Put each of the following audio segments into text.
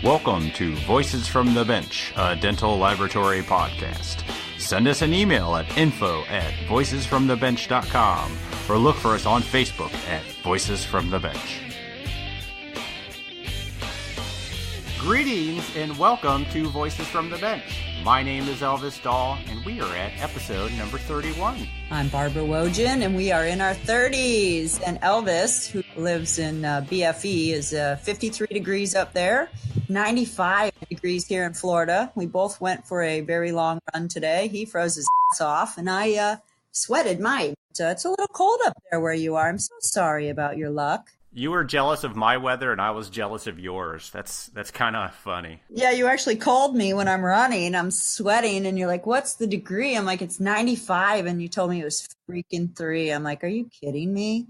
Welcome to Voices from the Bench, a dental laboratory podcast. Send us an email at info@voicesfromthebench.com or look for us on Facebook at Voices from the Bench. Greetings and welcome to Voices from the Bench. My name is Elvis Dahl, and we are at episode number 31. I'm Barbara Wojin, and we are in our 30s. And Elvis, who lives in BFE, is 53 degrees up there, 95 degrees here in Florida. We both went for a very long run today. He froze his ass off, and I sweated mine. So it's a little cold up there where you are. I'm so sorry about your luck. You were jealous of my weather, and I was jealous of yours. That's kind of funny. Yeah, you actually called me when I'm running. I'm sweating, and you're like, what's the degree? I'm like, it's 95, and you told me it was freaking 3. I'm like, are you kidding me?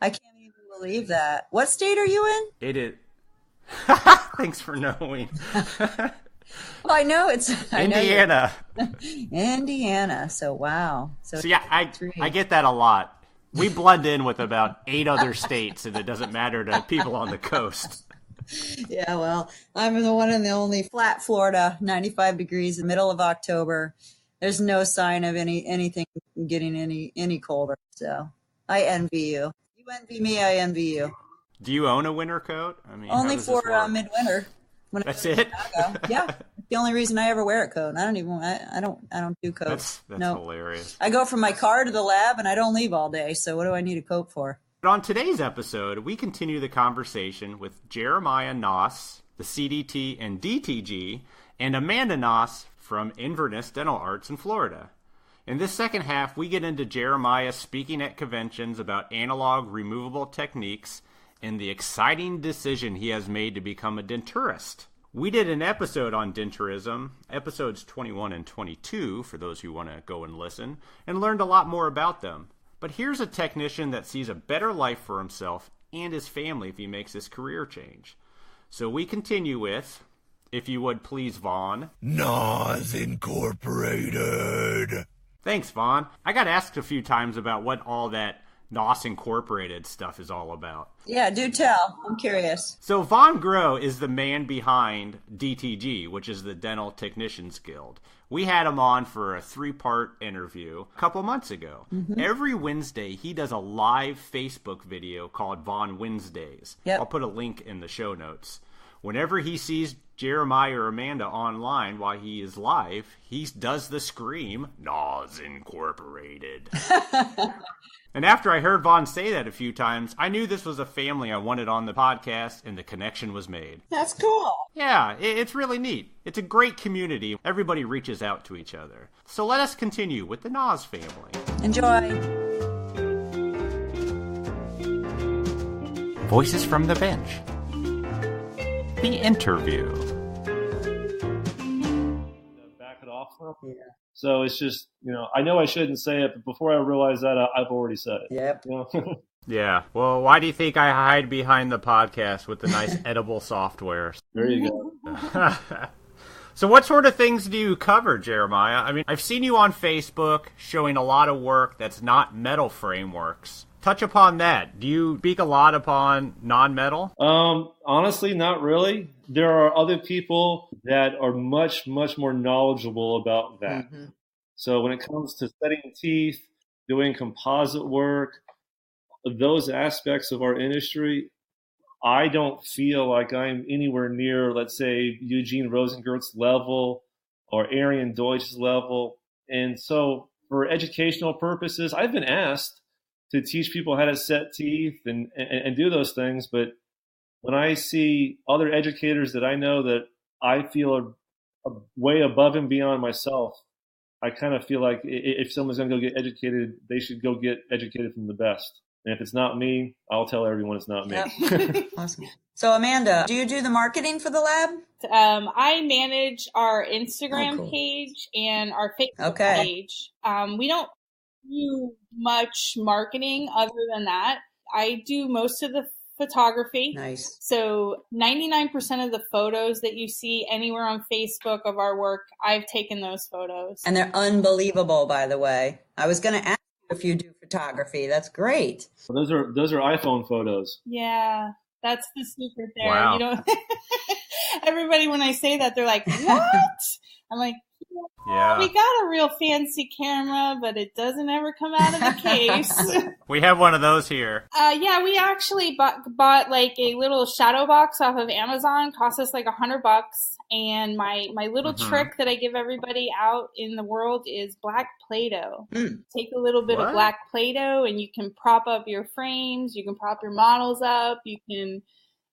I can't even believe that. What state are you in? It is. Thanks for knowing. Well, I know it's Indiana. Indiana. So, wow. So yeah, I get that a lot. We blend in with about 8 other states, and it doesn't matter to people on the coast. Yeah, well, I'm the one and the only flat Florida, 95 degrees in the middle of October. There's no sign of anything getting any colder. So I envy you. You envy me, I envy you. Do you own a winter coat? I mean, only for midwinter. That's it? Yeah. The only reason I ever wear a coat. I don't do coats. That's hilarious. I go from my car to the lab and I don't leave all day. So what do I need a coat for? But on today's episode, we continue the conversation with Amanda Naas, the CDT and DTG, and Amanda Naas from Inverness Dental Arts in Florida. In this second half, we get into Jeremiah speaking at conventions about analog removable techniques and the exciting decision he has made to become a denturist. We did an episode on denturism, episodes 21 and 22, for those who want to go and listen, and learned a lot more about them. But here's a technician that sees a better life for himself and his family if he makes this career change. So we continue with, if you would please, Vaughn. Naas Incorporated. Thanks, Vaughn. I got asked a few times about what all that Naas Incorporated stuff is all about. Yeah, do tell. I'm curious. So Vaughn Groh is the man behind DTG, which is the Dental Technicians Guild. We had him on for a 3-part interview a couple months ago. Mm-hmm. Every Wednesday, he does a live Facebook video called Vaughn Wednesdays. Yep. I'll put a link in the show notes. Whenever he sees Jeremiah or Amanda online while he is live, he does the scream, Naas Incorporated. And after I heard Vaughn say that a few times, I knew this was a family I wanted on the podcast, and the connection was made. That's cool. Yeah, it's really neat. It's a great community. Everybody reaches out to each other. So let us continue with the Naas family. Enjoy. Voices from the Bench. The interview. Back it off. Yeah. So it's just, I know I shouldn't say it, but before I realize that, I've already said it. Yep. Yeah. Well, why do you think I hide behind the podcast with the nice edible software? There you go. So what sort of things do you cover, Jeremiah? I mean, I've seen you on Facebook showing a lot of work that's not metal frameworks. Touch upon that. Do you speak a lot upon non-metal? Honestly, not really. There are other people that are much, much more knowledgeable about that. Mm-hmm. So when it comes to setting teeth, doing composite work, those aspects of our industry, I don't feel like I'm anywhere near, let's say, Eugene Rosengert's level or Arian Deutsch's level. And so for educational purposes, I've been asked to teach people how to set teeth and do those things. But when I see other educators that I know that I feel are way above and beyond myself, I kind of feel like if someone's going to go get educated, they should go get educated from the best. And if it's not me, I'll tell everyone it's not me. Yep. Awesome. So Amanda, do you do the marketing for the lab? I manage our Instagram page and our Facebook page. We don't do much marketing other than that. I do most of the photography. Nice. So 99% of the photos that you see anywhere on Facebook of our work, I've taken those photos. And they're unbelievable, by the way. I was going to ask you if you do photography. That's great. Well, those are iPhone photos. Yeah, that's the secret there. Wow. You know, Everybody, when I say that, they're like, what? I'm like, yeah, we got a real fancy camera, but it doesn't ever come out of the case. We have one of those here. Yeah, we actually bought like a little shadow box off of Amazon. Cost us like $100. And my little trick that I give everybody out in the world is black Play-Doh. Take a little bit of black Play-Doh and you can prop up your frames. You can prop your models up. You can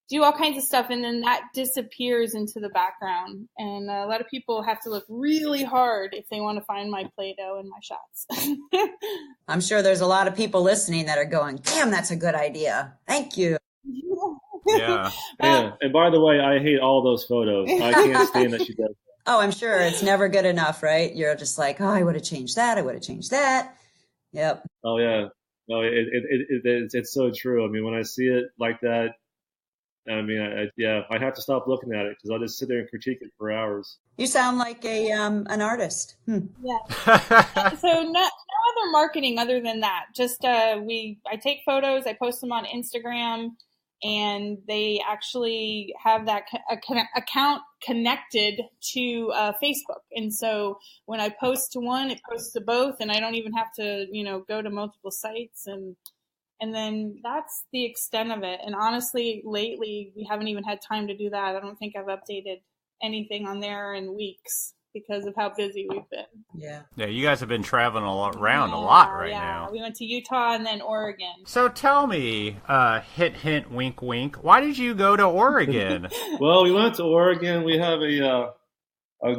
do all kinds of stuff, and then that disappears into the background. And a lot of people have to look really hard if they want to find my Play-Doh in my shots. I'm sure there's a lot of people listening that are going, damn, that's a good idea. Thank you. Yeah. Yeah. And by the way, I hate all those photos. I can't stand that she does that. Oh, I'm sure it's never good enough, right? You're just like, oh, I would have changed that. I would have changed that. Yep. Oh, yeah. No, it's so true. I mean, when I see it like that, I mean, I have to stop looking at it because I'll just sit there and critique it for hours. You sound like an artist. Yeah. So no other marketing other than that. Just I take photos, I post them on Instagram, and they actually have that account connected to Facebook. And so when I post to one, it posts to both, and I don't even have to, go to multiple sites. And then that's the extent of it. And honestly, lately, we haven't even had time to do that. I don't think I've updated anything on there in weeks because of how busy we've been. Yeah. Yeah, you guys have been traveling around a lot right now. We went to Utah and then Oregon. So tell me, hint, wink, wink, why did you go to Oregon? Well, we went to Oregon. We have a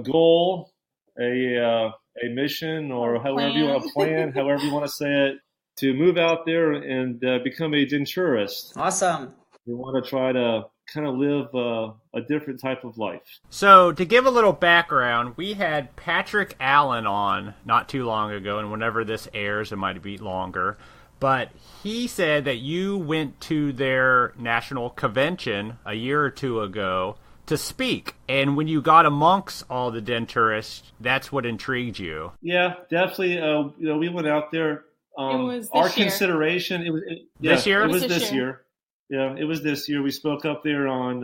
goal, a mission, or however you want to plan, however you want to say it, to move out there and become a denturist. Awesome. We want to try to kind of live a different type of life. So to give a little background, we had Patrick Allen on not too long ago, and whenever this airs, it might be longer. But he said that you went to their national convention a year or two ago to speak. And when you got amongst all the denturists, that's what intrigued you. Yeah, definitely. We went out there. It was our this year. Consideration. This year? It was this year. Yeah, it was this year. We spoke up there on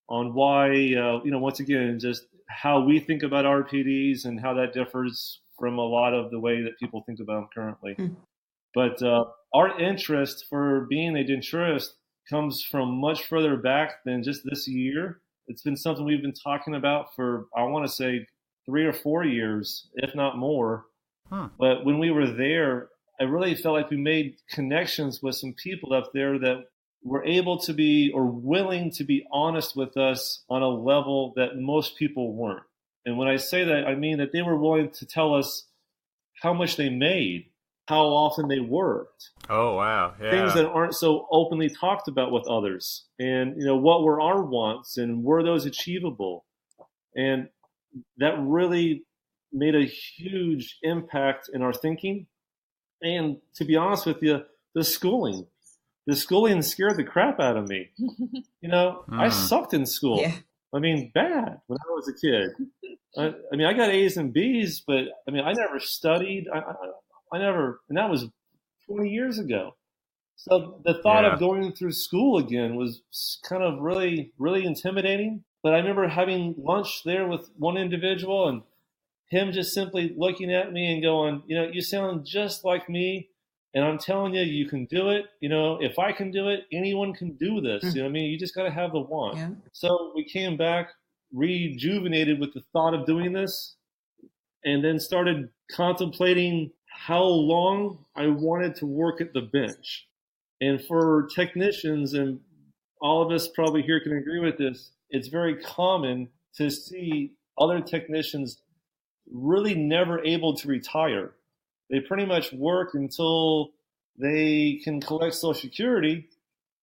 why, once again, just how we think about RPDs and how that differs from a lot of the way that people think about them currently. But our interest for being a denturist comes from much further back than just this year. It's been something we've been talking about for, I want to say, 3 or 4 years, if not more. But when we were there, I really felt like we made connections with some people up there that were able to be or willing to be honest with us on a level that most people weren't. And when I say that, I mean that they were willing to tell us how much they made, how often they worked. Oh, wow. Yeah. Things that aren't so openly talked about with others. And, what were our wants and were those achievable? And that really made a huge impact in our thinking. And to be honest with you, the schooling scared the crap out of me. I sucked in school. Yeah. I mean, bad when I was a kid. I got A's and B's, but I never studied. I never, and that was 20 years ago. So the thought of going through school again was kind of really, really intimidating. But I remember having lunch there with one individual and him just simply looking at me and going, you sound just like me. And I'm telling you, you can do it. If I can do it, anyone can do this. You just got to have the want. Yeah. So we came back rejuvenated with the thought of doing this and then started contemplating how long I wanted to work at the bench. And for technicians, and all of us probably here can agree with this, it's very common to see other technicians really never able to retire. They pretty much work until they can collect Social Security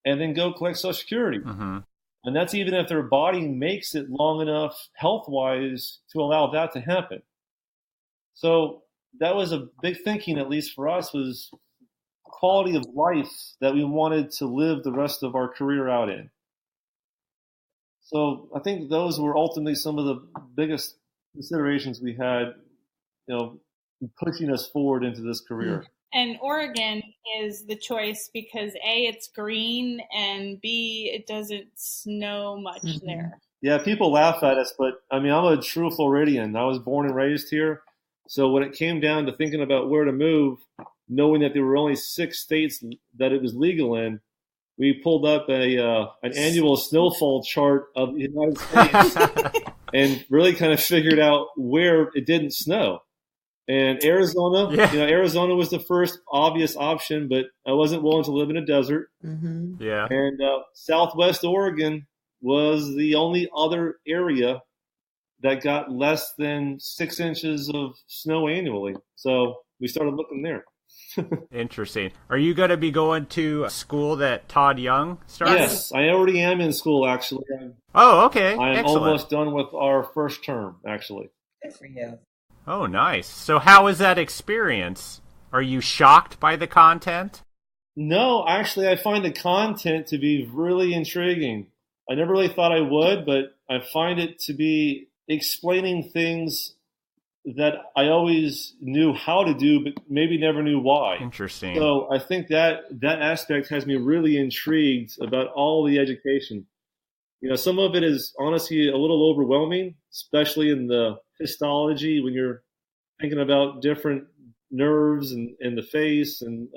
and then go collect Social Security. Mm-hmm. And that's even if their body makes it long enough health-wise to allow that to happen. So that was a big thinking, at least for us, was quality of life that we wanted to live the rest of our career out in. So I think those were ultimately some of the biggest considerations we had, pushing us forward into this career. And Oregon is the choice because A, it's green, and B, it doesn't snow much there. Yeah, people laugh at us, but I mean, I'm a true Floridian. I was born and raised here. So when it came down to thinking about where to move, knowing that there were only 6 states that it was legal in, we pulled up an annual snowfall chart of the United States and really kind of figured out where it didn't snow. And Arizona, Arizona was the first obvious option, but I wasn't willing to live in a desert. Yeah. And Southwest Oregon was the only other area that got less than 6 inches of snow annually. So we started looking there. Interesting. Are you going to be going to a school that Todd Young started? Yes, I already am in school, actually. Oh, okay. I'm Excellent. almost done with our first term, actually. Good for you. Oh, nice. So how was that experience? Are you shocked by the content? No, actually, I find the content to be really intriguing. I never really thought I would, but I find it to be explaining things that I always knew how to do, but maybe never knew why. Interesting. So I think that aspect has me really intrigued about all the education. Some of it is honestly a little overwhelming, especially in the histology when you're thinking about different nerves and the face, and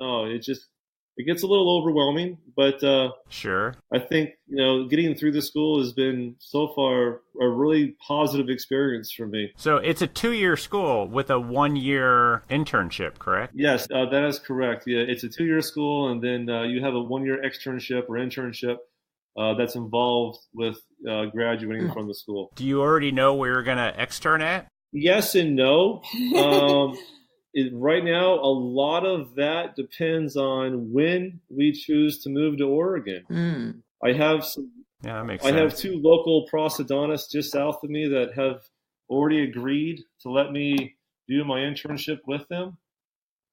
it gets a little overwhelming, but sure. I think, getting through the school has been so far a really positive experience for me. So it's a 2-year school with a 1-year internship, correct? Yes, that is correct. Yeah, it's a 2-year school, and then you have a 1-year externship or internship that's involved with graduating from the school. Do you already know where you're going to extern at? Yes and no. Right now, a lot of that depends on when we choose to move to Oregon. I have that makes sense. I have 2 local prosthodontists just south of me that have already agreed to let me do my internship with them.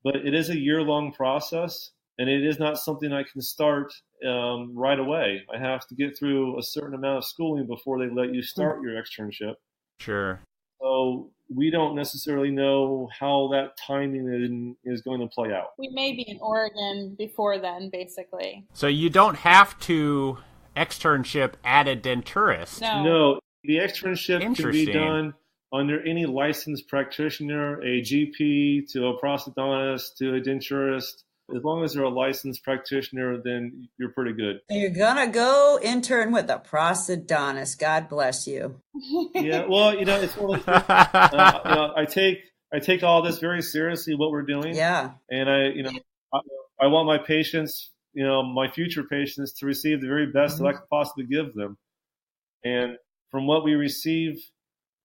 But it is a year-long process, and it is not something I can start right away. I have to get through a certain amount of schooling before they let you start your externship. Sure. So we don't necessarily know how that timing is going to play out. We may be in Oregon before then, basically. So you don't have to externship at a denturist. No, the externship can be done under any licensed practitioner, a GP, to a prosthodontist, to a denturist. As long as they're a licensed practitioner, then you're pretty good. You're going to go intern with a prosthodontist. God bless you. Yeah, well, it's one of the things, I take all this very seriously, what we're doing. Yeah. And I want my patients, my future patients, to receive the very best that I could possibly give them. And from what we receive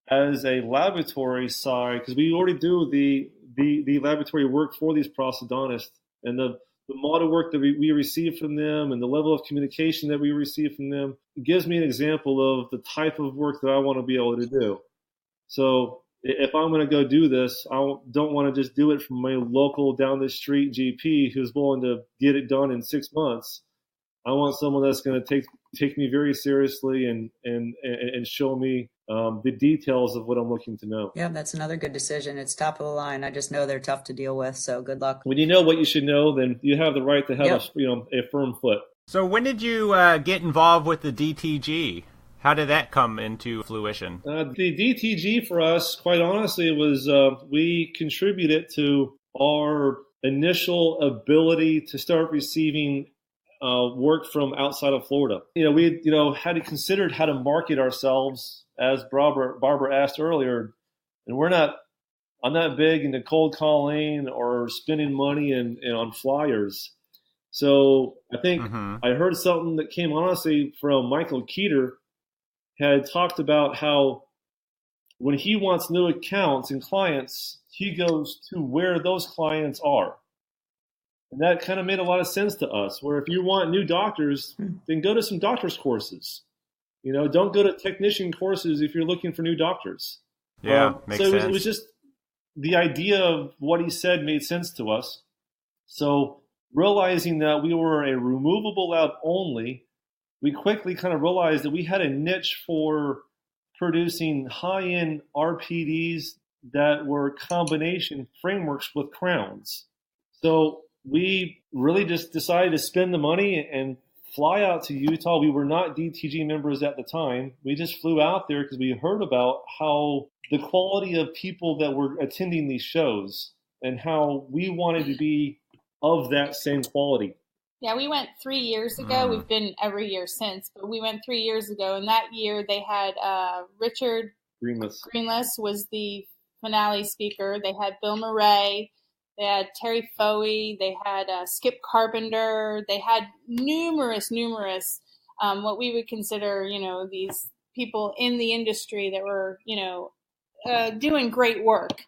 as a laboratory side, because we already do the laboratory work for these prosthodontists, and the model work that we receive from them and the level of communication that we receive from them gives me an example of the type of work that I want to be able to do. So if I'm going to go do this, I don't want to just do it from my local down the street GP who's willing to get it done in 6 months. I want someone that's going to take me very seriously and show me the details of what I'm looking to know. Yeah, that's another good decision. It's top of the line. I just know they're tough to deal with, so good luck. When you know what you should know, then you have the right to have a firm foot. So when did you get involved with the DTG? How did that come into fruition? The DTG for us, quite honestly, was we contributed to our initial ability to start receiving work from outside of Florida. We had considered how to market ourselves, as Barbara asked earlier, and I'm not big into cold calling or spending money on flyers. So I think I heard something that came honestly from Michael Keeter, had talked about how when he wants new accounts and clients, he goes to where those clients are. And that kind of made a lot of sense to us, where if you want new doctors, then go to some doctors courses. Don't go to technician courses if you're looking for new doctors. Yeah, makes sense. It was just the idea of what he said made sense to us. So realizing that we were a removable lab only, we quickly kind of realized that we had a niche for producing high-end RPDs that were combination frameworks with crowns. So we really just decided to spend the money and fly out to Utah. We were not DTG members at the time. We just flew out there because we heard about how the quality of people that were attending these shows and how we wanted to be of that same quality. Yeah, we went 3 years ago. We've been every year since, but we went 3 years ago, and that year they had Richard Greenless was the finale speaker. They had Bill Murray. They had Terry Foey. They had Skip Carpenter. They had numerous, what we would consider, these people in the industry that were, doing great work.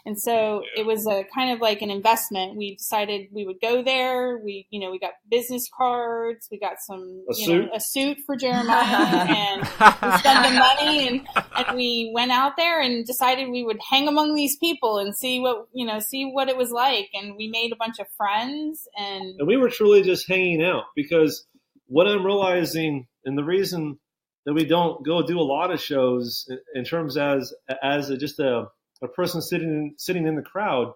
And so it was a kind of like an investment. We decided we would go there. We got business cards. We got a suit for Jeremiah, and we spent the money, and we went out there and decided we would hang among these people and see what it was like. And we made a bunch of friends, and we were truly just hanging out, because what I'm realizing, and the reason that we don't go do a lot of shows in terms as just a person sitting in the crowd,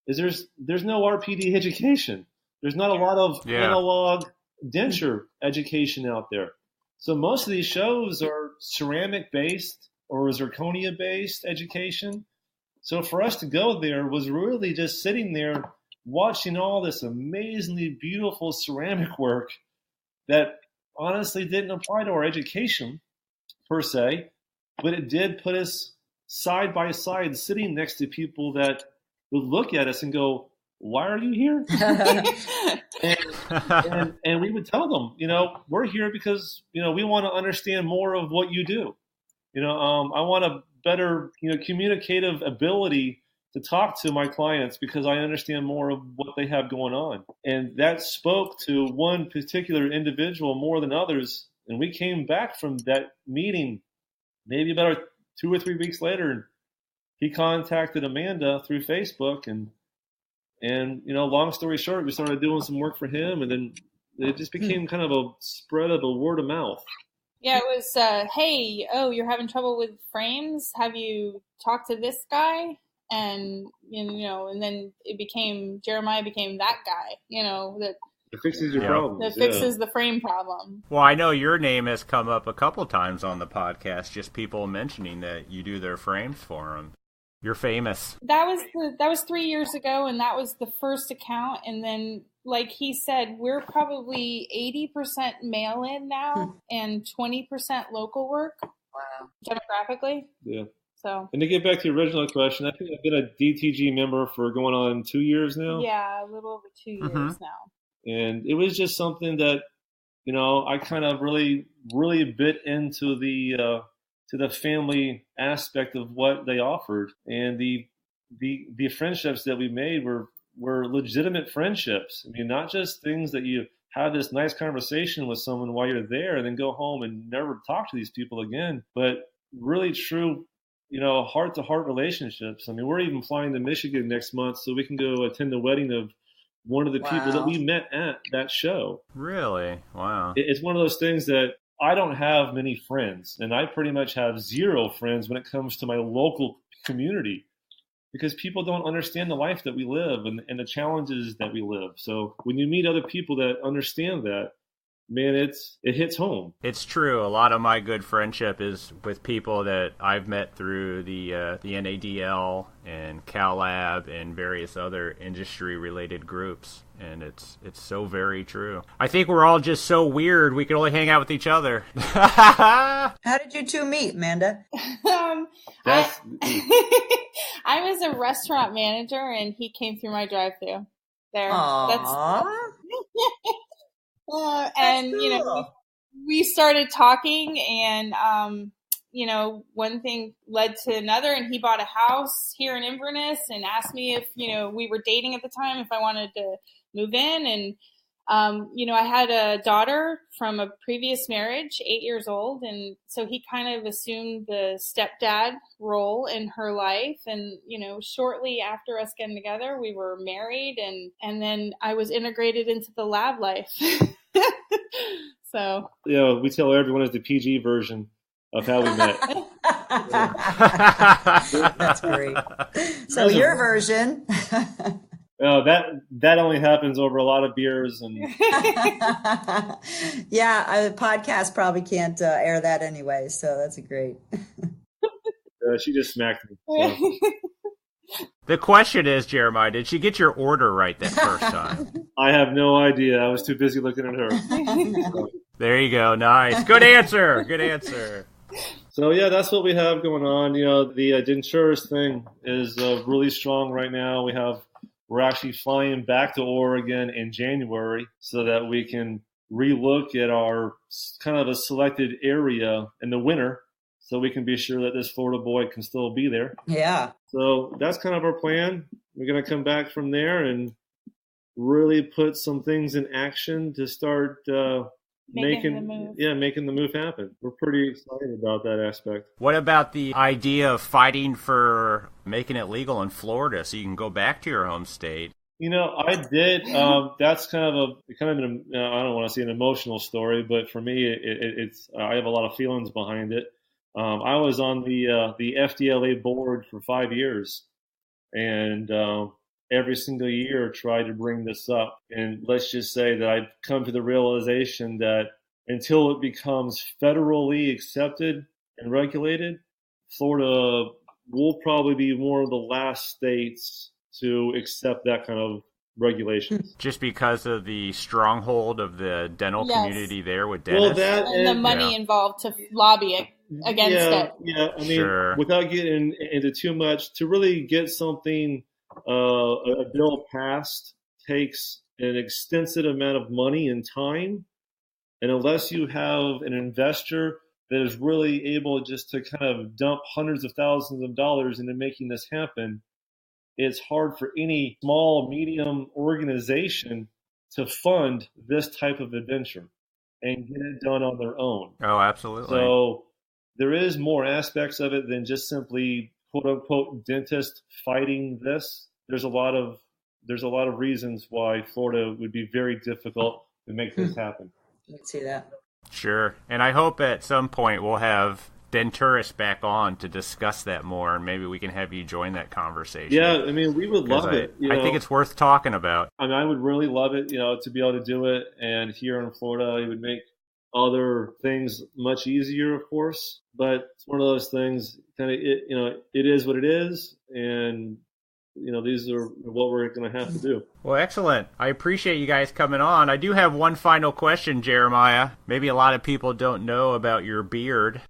is there's no RPD education. There's not a lot of analog denture education out there. So most of these shows are ceramic based or zirconia based education. So for us to go there was really just sitting there watching all this amazingly beautiful ceramic work that honestly didn't apply to our education per se, but it did put us side by side, sitting next to people that would look at us and go, "Why are you here?" and we would tell them, we're here because, we want to understand more of what you do. I want a better, communicative ability to talk to my clients because I understand more of what they have going on. And that spoke to one particular individual more than others. And we came back from that meeting maybe about 2 or 3 weeks later, and he contacted Amanda through Facebook, and long story short, we started doing some work for him, and then it just became kind of a spread of a word of mouth. Yeah, it was, hey, you're having trouble with frames? Have you talked to this guy? And, and then Jeremiah became that guy, that it fixes your problems. That fixes the frame problem. Well, I know your name has come up a couple times on the podcast, just people mentioning that you do their frames for them. You're famous. That was 3 years ago, and that was the first account. And then, like he said, we're probably 80% mail-in now and 20% local work. Wow. Demographically. Yeah. So. And to get back to your original question, I think I've been a DTG member for going on 2 years now. Yeah, a little over 2 years now. And it was just something that, I kind of really, really bit into the family aspect of what they offered. And the friendships that we made were legitimate friendships. I mean, not just things that you have this nice conversation with someone while you're there and then go home and never talk to these people again, but really true, heart-to-heart relationships. I mean, we're even flying to Michigan next month so we can go attend the wedding of one of the people that we met at that show. Really? Wow. It's one of those things that I don't have many friends, and I pretty much have zero friends when it comes to my local community, because people don't understand the life that we live and the challenges that we live. So when you meet other people that understand that, man, it hits home. It's true. A lot of my good friendship is with people that I've met through the NADL and CalLab and various other industry-related groups, and it's so very true. I think we're all just so weird we can only hang out with each other. How did you two meet, Amanda? I was a restaurant manager, and he came through my drive-thru. There. Aww. And we started talking, and one thing led to another, and he bought a house here in Inverness and asked me if we were dating at the time, if I wanted to move in. And I had a daughter from a previous marriage, 8 years old, and so he kind of assumed the stepdad role in her life. And shortly after us getting together, we were married, and then I was integrated into the lab life. So we tell everyone it's the PG version of how we met. That's great. So your version. That only happens over a lot of beers and. Yeah, a podcast probably can't air that anyway, so that's great. She just smacked me. So. The question is, Jeremiah, did she get your order right that first time? I have no idea. I was too busy looking at her. There you go. Nice. Good answer. Good answer. So, yeah, that's what we have going on. You know, the denturist thing is really strong right now. We're actually flying back to Oregon in January so that we can relook at our kind of a selected area in the winter so we can be sure that this Florida boy can still be there. Yeah. So that's kind of our plan. We're going to come back from there and really put some things in action to start making the move happen. We're pretty excited about that aspect. What about the idea of fighting for making it legal in Florida so you can go back to your home state? You know, I did. That's kind of an I don't want to say an emotional story, but for me, it's I have a lot of feelings behind it. I was on the FDLA board for 5 years, and every single year tried to bring this up. And let's just say that I've come to the realization that until it becomes federally accepted and regulated, Florida will probably be one of the last states to accept that kind of regulations. Just because of the stronghold of the dental community there with dentists? Well, that and the money involved to lobby it against it. Yeah, I mean, without getting into too much, to really get something, a bill passed takes an extensive amount of money and time. And unless you have an investor that is really able just to kind of dump hundreds of thousands of dollars into making this happen, it's hard for any small, medium organization to fund this type of adventure and get it done on their own. Oh, absolutely. So there is more aspects of it than just simply quote unquote dentist fighting this. There's a lot of reasons why Florida would be very difficult to make this happen. Let's see that. Sure. And I hope at some point we'll have denturist back on to discuss that more, and maybe we can have you join that conversation. Yeah, I mean, we would love it. I think it's worth talking about. I mean, I would really love it, to be able to do it. And here in Florida, it would make other things much easier, of course. But it's one of those things, it is what it is. And these are what we're going to have to do. Well, excellent. I appreciate you guys coming on. I do have one final question, Jeremiah. Maybe a lot of people don't know about your beard.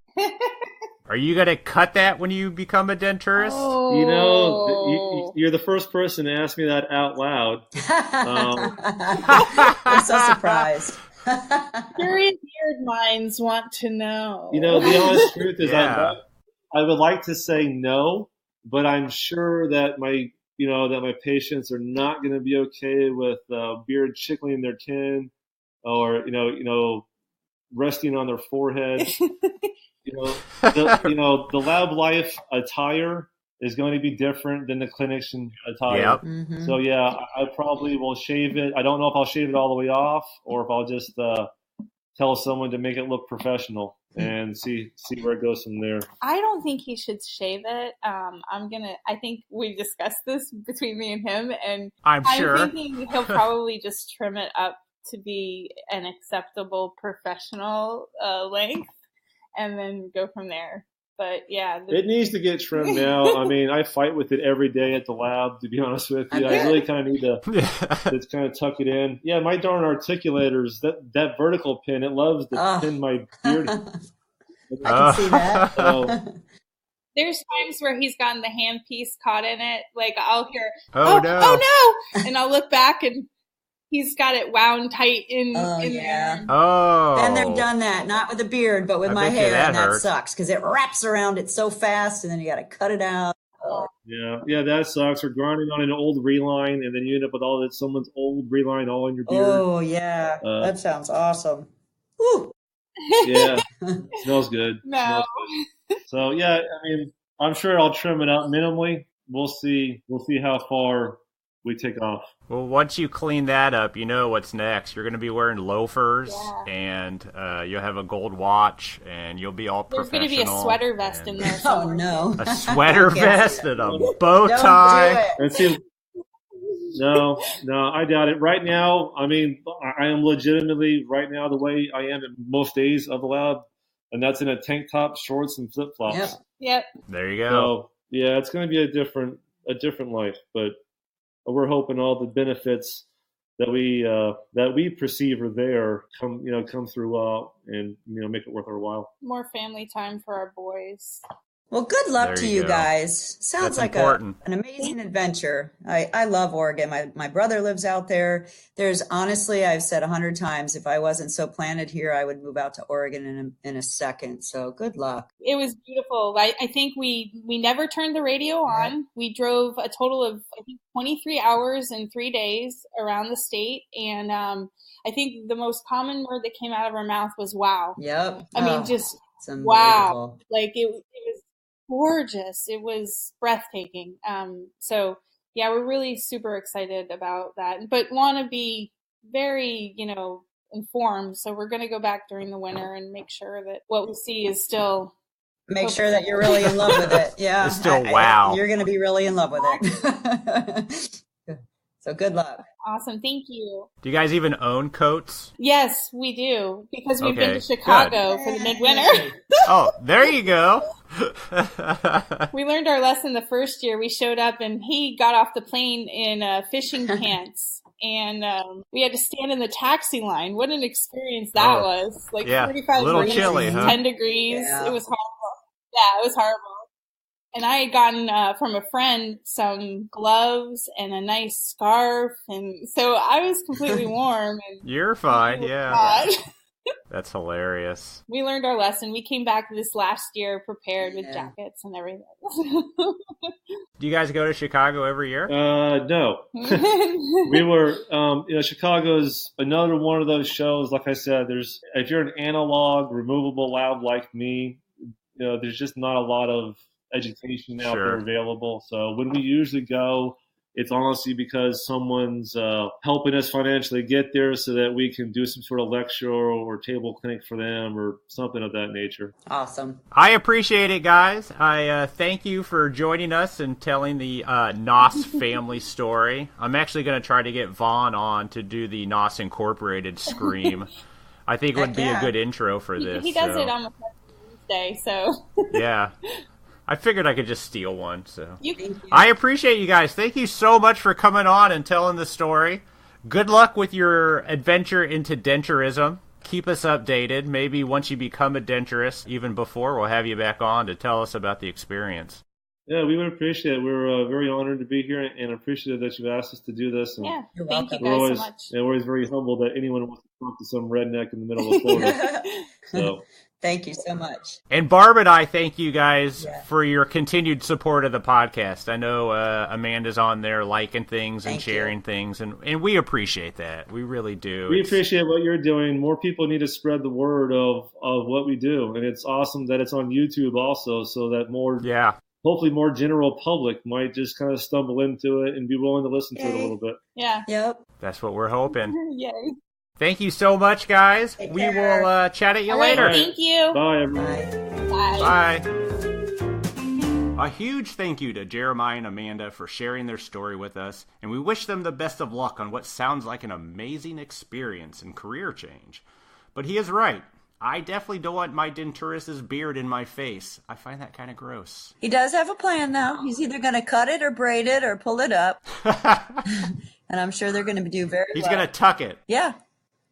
Are you going to cut that when you become a denturist? Oh. You're the first person to ask me that out loud. I'm so surprised. Curious beard minds want to know. The honest truth is I would like to say no, but I'm sure that my patients are not going to be okay with beard chickling their chin or resting on their forehead. The lab life attire is going to be different than the clinician attire. Yep. Mm-hmm. So I probably will shave it. I don't know if I'll shave it all the way off or if I'll just tell someone to make it look professional and see where it goes from there. I don't think he should shave it. I think we discussed this between me and him, and I'm sure. thinking he'll probably just trim it up to be an acceptable professional length and then go from there. But yeah. It needs to get trimmed now. I mean, I fight with it every day at the lab, to be honest with you. I really kind of need to just kind of tuck it in. Yeah, my darn articulators, that vertical pin, it loves to pin my beard. I can see that. There's times where he's gotten the handpiece caught in it. Like I'll hear, oh no. And I'll look back and he's got it wound tight in there. Oh. And they've done that, not with the beard, but with my hair, and that sucks because it wraps around it so fast, and then you got to cut it out. Oh. Yeah, that sucks. We're grinding on an old reline, and then you end up with someone's old reline all in your beard. Oh, yeah. That sounds awesome. Woo. Yeah, smells good. No. So, yeah, I mean, I'm sure I'll trim it up minimally. We'll see how far we take off. Well, once you clean that up, you know what's next. You're going to be wearing loafers, and you'll have a gold watch, and you'll be all professional. There's going to be a sweater vest in there. Oh, no. A sweater vest and a bow tie. And see, No, I doubt it. Right now, I mean, I am legitimately right now the way I am in most days of the lab, and that's in a tank top, shorts, and flip flops. Yep. There you go. So yeah, it's going to be a different life, but we're hoping all the benefits that we perceive are there come through and make it worth our while. More family time for our boys. Well, good luck to you guys. Sounds like an amazing adventure. I love Oregon. My brother lives out there. There's honestly, I've said 100 times, if I wasn't so planted here, I would move out to Oregon in a second. So good luck. It was beautiful. I think we never turned the radio on. Right. We drove a total of, I think, 23 hours in 3 days around the state. And I think the most common word that came out of our mouth was wow. Yep. I mean, just wow. Like it was gorgeous. It was breathtaking. So yeah, we're really super excited about that, but want to be very, informed. So we're going to go back during the winter and make sure that what we see is still. Make sure that you're really in love with it. Yeah. It's still wow. You're going to be really in love with it. So good luck. Awesome. Thank you. Do you guys even own coats? Yes, we do, because we've been to Chicago for the midwinter. Oh, there you go. We learned our lesson the first year. We showed up and he got off the plane in fishing pants. And we had to stand in the taxi line. What an experience that was. Like 45 a little degrees, chilly, 10 degrees. Yeah. It was horrible. Yeah, it was horrible. And I had gotten from a friend some gloves and a nice scarf. And so I was completely warm. And you're fine, yeah. That's hilarious. We learned our lesson. We came back this last year prepared with jackets and everything. Do you guys go to Chicago every year? No. We were, Chicago's another one of those shows. Like I said, if you're an analog, removable lab like me, there's just not a lot of education out there available. So when we usually go, it's honestly because someone's helping us financially get there so that we can do some sort of lecture or table clinic for them or something of that nature. Awesome. I appreciate it, guys. I thank you for joining us and telling the Naas family story. I'm actually going to try to get Vaughn on to do the Naas Incorporated scream. I think it would be a good intro for this. He does it on Wednesday, so. Yeah. I figured I could just steal one, so. I appreciate you guys. Thank you so much for coming on and telling the story. Good luck with your adventure into denturism. Keep us updated. Maybe once you become a denturist, even before, we'll have you back on to tell us about the experience. Yeah, we would appreciate it. We're very honored to be here and appreciative that you've asked us to do this. And thank you guys so much. We're always very humble that anyone wants to talk to some redneck in the middle of Florida. So. Thank you so much. And Barb and I thank you guys for your continued support of the podcast. I know Amanda's on there liking things and sharing things, and we appreciate that. We really do. We appreciate what you're doing. More people need to spread the word of what we do, and it's awesome that it's on YouTube also, so that hopefully more general public might just kind of stumble into it and be willing to listen to it a little bit. Yeah. Yep. That's what we're hoping. Yay. Thank you so much, guys. We will chat at you later. Thank you. Bye, everyone. Bye. A huge thank you to Jeremiah and Amanda for sharing their story with us, and we wish them the best of luck on what sounds like an amazing experience and career change. But he is right. I definitely don't want my denturist's beard in my face. I find that kind of gross. He does have a plan, though. He's either going to cut it or braid it or pull it up. And I'm sure they're going to do very well. He's going to tuck it. Yeah.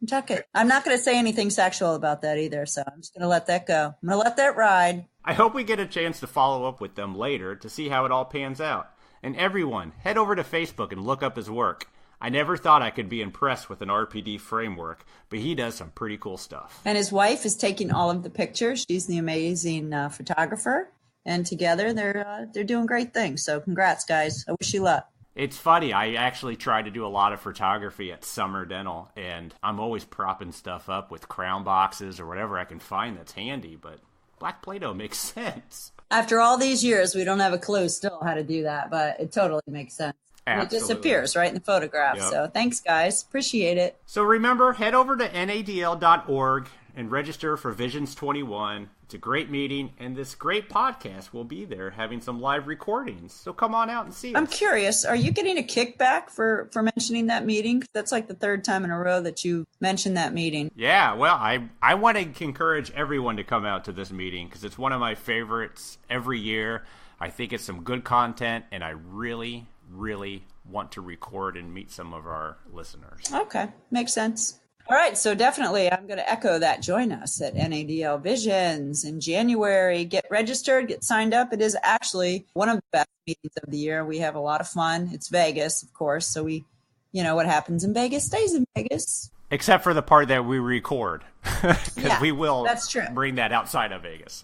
Tuck it. I'm not going to say anything sexual about that either, so I'm just going to let that go. I'm going to let that ride. I hope we get a chance to follow up with them later to see how it all pans out. And everyone, head over to Facebook and look up his work. I never thought I could be impressed with an RPD framework, but he does some pretty cool stuff. And his wife is taking all of the pictures. She's the amazing photographer, and together they're doing great things. So congrats, guys. I wish you luck. It's funny, I actually try to do a lot of photography at Summer Dental, and I'm always propping stuff up with crown boxes or whatever I can find that's handy, but black Play-Doh makes sense. After all these years, we don't have a clue still how to do that, but it totally makes sense. It just appears right in the photograph. Yep. So thanks, guys. Appreciate it. So remember, head over to nadl.org and register for Visions 21. It's a great meeting, and this great podcast will be there having some live recordings. So come on out and see us. I'm curious, are you getting a kickback for mentioning that meeting? That's like the third time in a row that you mentioned that meeting. Yeah, well, I want to encourage everyone to come out to this meeting because it's one of my favorites every year. I think it's some good content, and I really, really want to record and meet some of our listeners. Okay, makes sense. All right, so definitely I'm going to echo that. Join us at NADL Visions in January. Get registered, get signed up. It is actually one of the best meetings of the year. We have a lot of fun. It's Vegas, of course, so what happens in Vegas stays in Vegas. Except for the part that we record, because we will bring that outside of Vegas.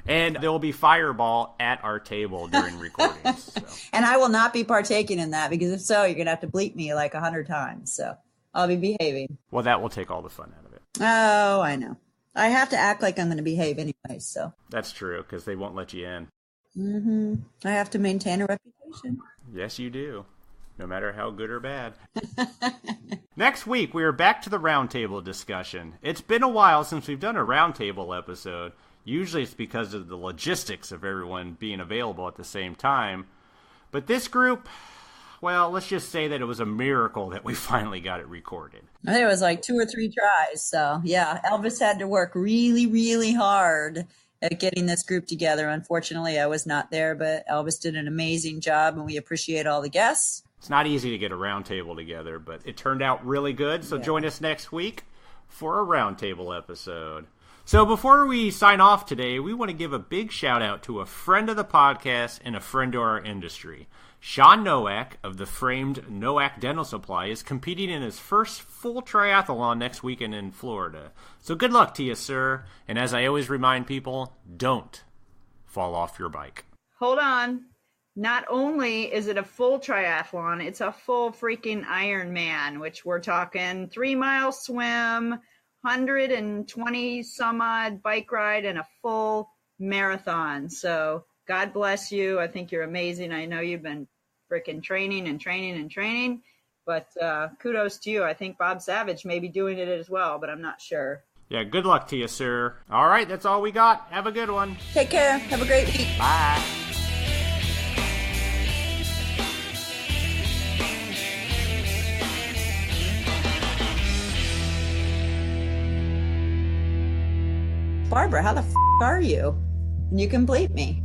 And there will be Fireball at our table during recordings. So. And I will not be partaking in that, because if so, you're going to have to bleep me like 100 times. So I'll be behaving. Well, that will take all the fun out of it. Oh, I know. I have to act like I'm going to behave anyway, so. That's true, because they won't let you in. Mm-hmm. I have to maintain a reputation. Yes, you do. No matter how good or bad. Next week, we are back to the roundtable discussion. It's been a while since we've done a roundtable episode. Usually it's because of the logistics of everyone being available at the same time. But this group, well, let's just say that it was a miracle that we finally got it recorded. I think it was like 2 or 3 tries. So, yeah, Elvis had to work really, really hard at getting this group together. Unfortunately, I was not there, but Elvis did an amazing job, and we appreciate all the guests. It's not easy to get a roundtable together, but it turned out really good. So join us next week for a roundtable episode. So before we sign off today, we want to give a big shout out to a friend of the podcast and a friend to our industry. Sean Nowak of the Framed Nowak Dental Supply is competing in his first full triathlon next weekend in Florida. So good luck to you, sir. And as I always remind people, don't fall off your bike. Hold on. Not only is it a full triathlon, it's a full freaking Ironman, which we're talking 3-mile swim, 120 some odd bike ride, and a full marathon. So God bless you. I think you're amazing. I know you've been freaking training, but kudos to you. I think Bob Savage may be doing it as well, but I'm not sure. Yeah, good luck to you, sir. All right, that's all we got. Have a good one. Take care. Have a great week. Bye. Barbara, how the f*** are you? And you can bleep me.